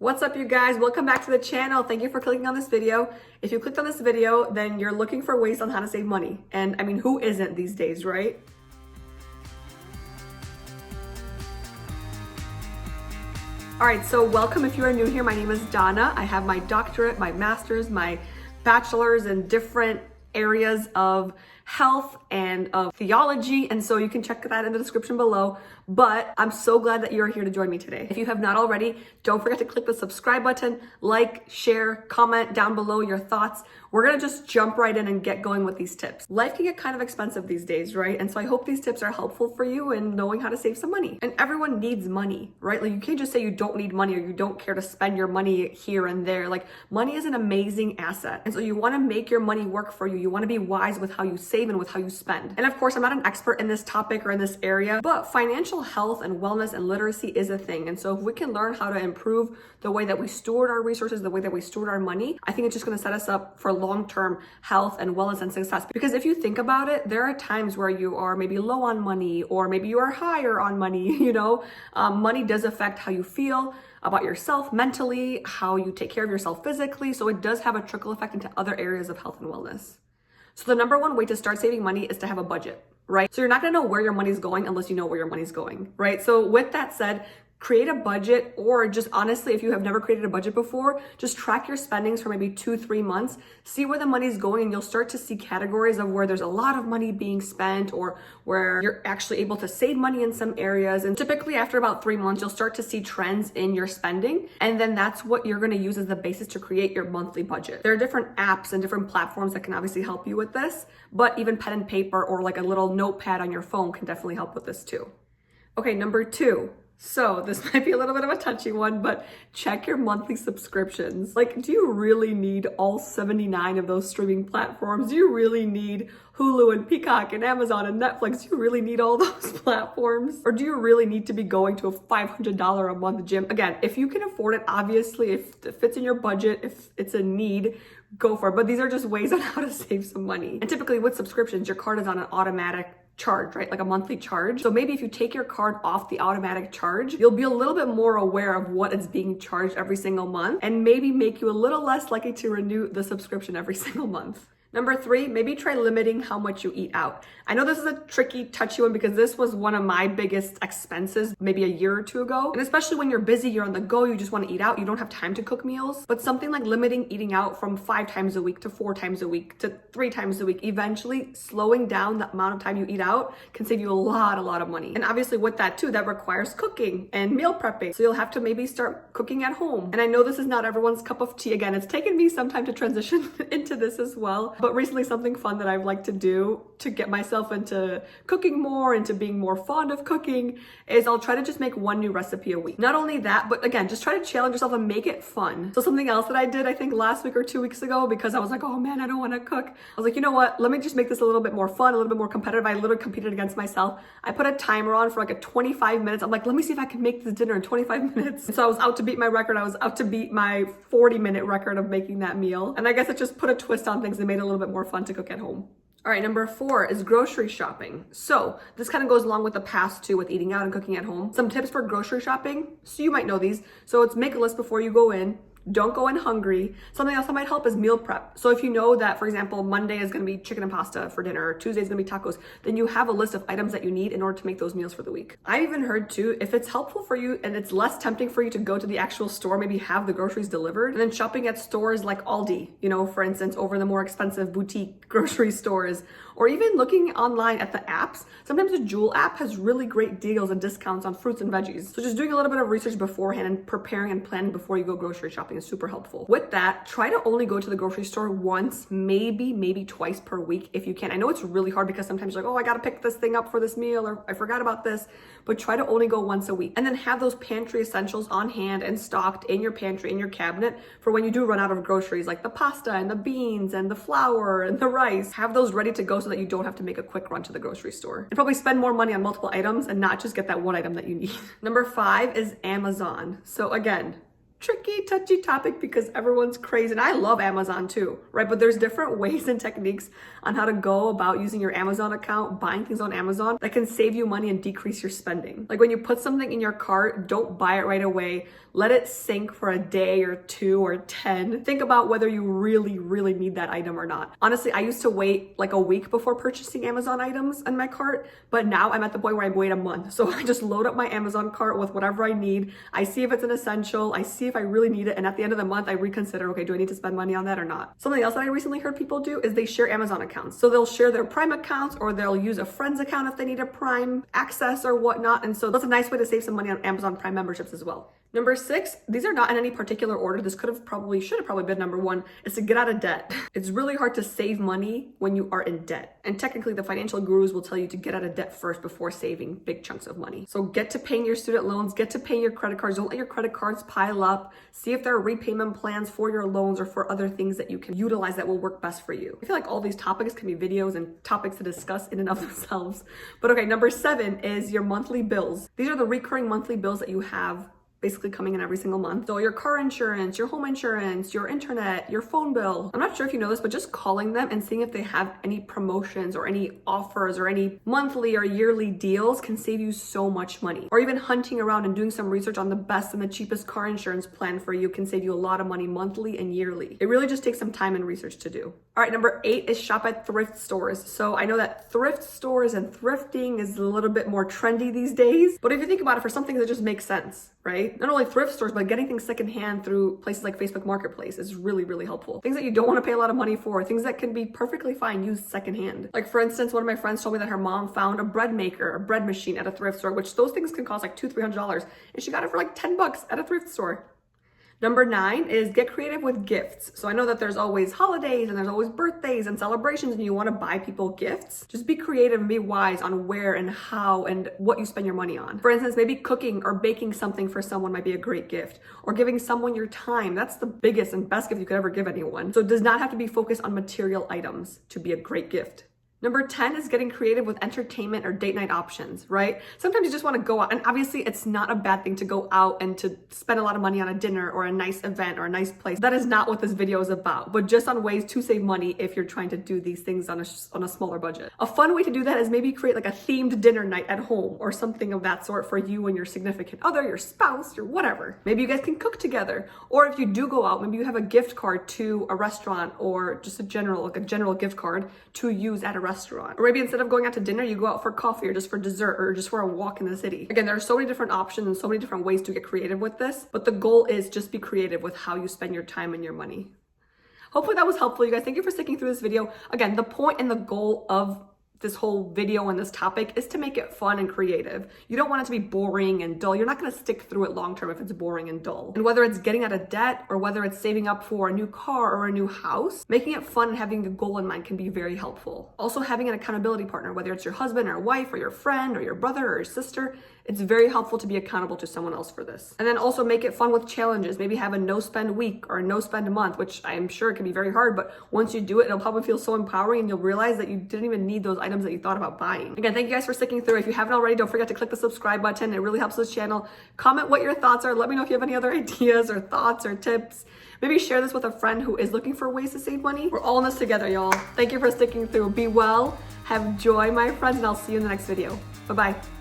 What's up, you guys? Welcome back to the channel. Thank you for clicking on this video. If you clicked on this video, then you're looking for ways on how to save money. And I mean, who isn't these days, right? All right, so welcome if you are new here. My name is Donna. I have my doctorate, my master's, my bachelor's in different areas of health and of theology, and so you can check that in the description below. But I'm so glad that you're here to join me today. If you have not already, don't forget to click the subscribe button, like, share, comment down below your thoughts. We're gonna just jump right in and get going with these tips. Life can get kind of expensive these days, right? And so I hope these tips are helpful for you in knowing how to save some money. And everyone needs money, right? Like, you can't just say you don't need money or you don't care to spend your money here and there. Like, money is an amazing asset. And so you wanna make your money work for you. You wanna be wise with how you save and with how you spend. And of course, I'm not an expert in this topic or in this area, but financial health and wellness and literacy is a thing. And so if we can learn how to improve the way that we steward our resources, the way that we steward our money, I think it's just gonna set us up for long-term health and wellness and success. Because if you think about it, there are times where you are maybe low on money, or maybe you are higher on money, money does affect how you feel about yourself mentally, how you take care of yourself physically. So it does have a trickle effect into other areas of health and wellness. So the number one way to start saving money is to have a budget, right? So you're not gonna know where your money's going unless you know where your money's going, right? So with that said, create a budget, or just honestly, if you have never created a budget before, just track your spendings for maybe 2-3 months, see where the money's going, and you'll start to see categories of where there's a lot of money being spent or where you're actually able to save money in some areas. And typically after about 3 months, you'll start to see trends in your spending. And then that's what you're gonna use as the basis to create your monthly budget. There are different apps and different platforms that can obviously help you with this, but even pen and paper or like a little notepad on your phone can definitely help with this too. Okay, number 2. So this might be a little bit of a touchy one, but check your monthly subscriptions. Like, do you really need all 79 of those streaming platforms? Do you really need Hulu and Peacock and Amazon and Netflix? Do you really need all those platforms? Or do you really need to be going to a $500 a month gym? Again, if you can afford it, obviously, if it fits in your budget, if it's a need, go for it. But these are just ways on how to save some money. And typically with subscriptions, your card is on an automatic charge, right? Like a monthly charge. So maybe if you take your card off the automatic charge, you'll be a little bit more aware of what is being charged every single month, and maybe make you a little less likely to renew the subscription every single month. Number 3, maybe try limiting how much you eat out. I know this is a tricky, touchy one because this was one of my biggest expenses maybe a year or 2 ago. And especially when you're busy, you're on the go, you just want to eat out, you don't have time to cook meals. But something like limiting eating out from 5 times a week to 4 times a week to 3 times a week, eventually slowing down the amount of time you eat out can save you a lot of money. And obviously with that too, that requires cooking and meal prepping. So you'll have to maybe start cooking at home. And I know this is not everyone's cup of tea. Again, it's taken me some time to transition into this as well. But recently something fun that I've liked to do to get myself into cooking more, into being more fond of cooking, is I'll try to just make 1 new recipe a week. Not only that, but again, just try to challenge yourself and make it fun. So something else that I did, I think last week or 2 weeks ago, because I was like, oh man, I don't want to cook. I was like, you know what? Let me just make this a little bit more fun, a little bit more competitive. I literally competed against myself. I put a timer on for like a 25 minutes. I'm like, let me see if I can make this dinner in 25 minutes. And so I was out to beat my record. I was out to beat my 40-minute record of making that meal. And I guess it just put a twist on things and made it a little bit more fun to cook at home. All right, number 4 is grocery shopping. So this kind of goes along with the past too, with eating out and cooking at home. Some tips for grocery shopping. So you might know these. So it's make a list before you go in. Don't go in hungry. Something else that might help is meal prep. So if you know that, for example, Monday is going to be chicken and pasta for dinner, or Tuesday is going to be tacos, then you have a list of items that you need in order to make those meals for the week. I even heard too, if it's helpful for you and it's less tempting for you to go to the actual store, maybe have the groceries delivered, and then shopping at stores like Aldi, for instance, over the more expensive boutique grocery stores, or even looking online at the apps. Sometimes the Jewel app has really great deals and discounts on fruits and veggies. So just doing a little bit of research beforehand and preparing and planning before you go grocery shopping is super helpful. With that, try to only go to the grocery store once, maybe twice per week if you can. I know it's really hard because sometimes you're like, oh, I gotta pick this thing up for this meal, or I forgot about this, but try to only go once a week. And then have those pantry essentials on hand and stocked in your pantry, in your cabinet, for when you do run out of groceries, like the pasta and the beans and the flour and the rice. Have those ready to go so that you don't have to make a quick run to the grocery store. And probably spend more money on multiple items and not just get that one item that you need. Number 5 is Amazon. So again, tricky, touchy topic because everyone's crazy. And I love Amazon too, right? But there's different ways and techniques on how to go about using your Amazon account, buying things on Amazon that can save you money and decrease your spending. Like when you put something in your cart, don't buy it right away. Let it sink for a day or 2 or 10. Think about whether you really need that item or not. Honestly, I used to wait like a week before purchasing Amazon items in my cart, but now I'm at the point where I wait a month. So I just load up my Amazon cart with whatever I need. I see if it's an essential. I see if I really need it. And at the end of the month, I reconsider, okay, do I need to spend money on that or not? Something else that I recently heard people do is they share Amazon accounts. So they'll share their Prime accounts or they'll use a friend's account if they need a Prime access or whatnot. And so that's a nice way to save some money on Amazon Prime memberships as well. Number 6, these are not in any particular order. This should have probably been number 1, is to get out of debt. It's really hard to save money when you are in debt. And technically the financial gurus will tell you to get out of debt first before saving big chunks of money. So get to paying your student loans, get to paying your credit cards. Don't let your credit cards pile up. See if there are repayment plans for your loans or for other things that you can utilize that will work best for you. I feel like all these topics can be videos and topics to discuss in and of themselves. But okay, number 7 is your monthly bills. These are the recurring monthly bills that you have basically coming in every single month. So your car insurance, your home insurance, your internet, your phone bill. I'm not sure if you know this, but just calling them and seeing if they have any promotions or any offers or any monthly or yearly deals can save you so much money. Or even hunting around and doing some research on the best and the cheapest car insurance plan for you can save you a lot of money monthly and yearly. It really just takes some time and research to do. All right, number 8 is shop at thrift stores. So I know that thrift stores and thrifting is a little bit more trendy these days, but if you think about it, for some things it just makes sense, right? Not only thrift stores, but getting things secondhand through places like Facebook Marketplace is really helpful. Things that you don't want to pay a lot of money for, things that can be perfectly fine used secondhand. Like for instance, one of my friends told me that her mom found a bread maker, a bread machine at a thrift store, which those things can cost like $200-300, and she got it for like $10 at a thrift store. Number 9 is get creative with gifts. So I know that there's always holidays and there's always birthdays and celebrations and you want to buy people gifts. Just be creative and be wise on where and how and what you spend your money on. For instance, maybe cooking or baking something for someone might be a great gift, or giving someone your time. That's the biggest and best gift you could ever give anyone. So it does not have to be focused on material items to be a great gift. Number 10 is getting creative with entertainment or date night options, right? Sometimes you just want to go out, and obviously it's not a bad thing to go out and to spend a lot of money on a dinner or a nice event or a nice place. That is not what this video is about, but just on ways to save money if you're trying to do these things on a smaller budget. A fun way to do that is maybe create like a themed dinner night at home or something of that sort for you and your significant other, your spouse, or whatever. Maybe you guys can cook together. Or if you do go out, maybe you have a gift card to a restaurant or just a general gift card to use at a restaurant. Or maybe instead of going out to dinner, you go out for coffee or just for dessert or just for a walk in the city. Again, there are so many different options and so many different ways to get creative with this, but the goal is just be creative with how you spend your time and your money. Hopefully that was helpful, you guys. Thank you for sticking through this video. Again, the point and the goal of this whole video and this topic is to make it fun and creative. You don't want it to be boring and dull. You're not going to stick through it long term if it's boring and dull. And whether it's getting out of debt or whether it's saving up for a new car or a new house, making it fun and having the goal in mind can be very helpful. Also, having an accountability partner, whether it's your husband or wife or your friend or your brother or your sister, it's very helpful to be accountable to someone else for this. And then also make it fun with challenges. Maybe have a no spend week or a no spend month, which I'm sure it can be very hard, but once you do it, it'll probably feel so empowering and you'll realize that you didn't even need those items that you thought about buying. Again, thank you guys for sticking through. If you haven't already, don't forget to click the subscribe button. It really helps this channel. Comment what your thoughts are. Let me know if you have any other ideas or thoughts or tips. Maybe share this with a friend who is looking for ways to save money. We're all in this together, y'all. Thank you for sticking through. Be well, have joy, my friends, and I'll see you in the next video. Bye-bye.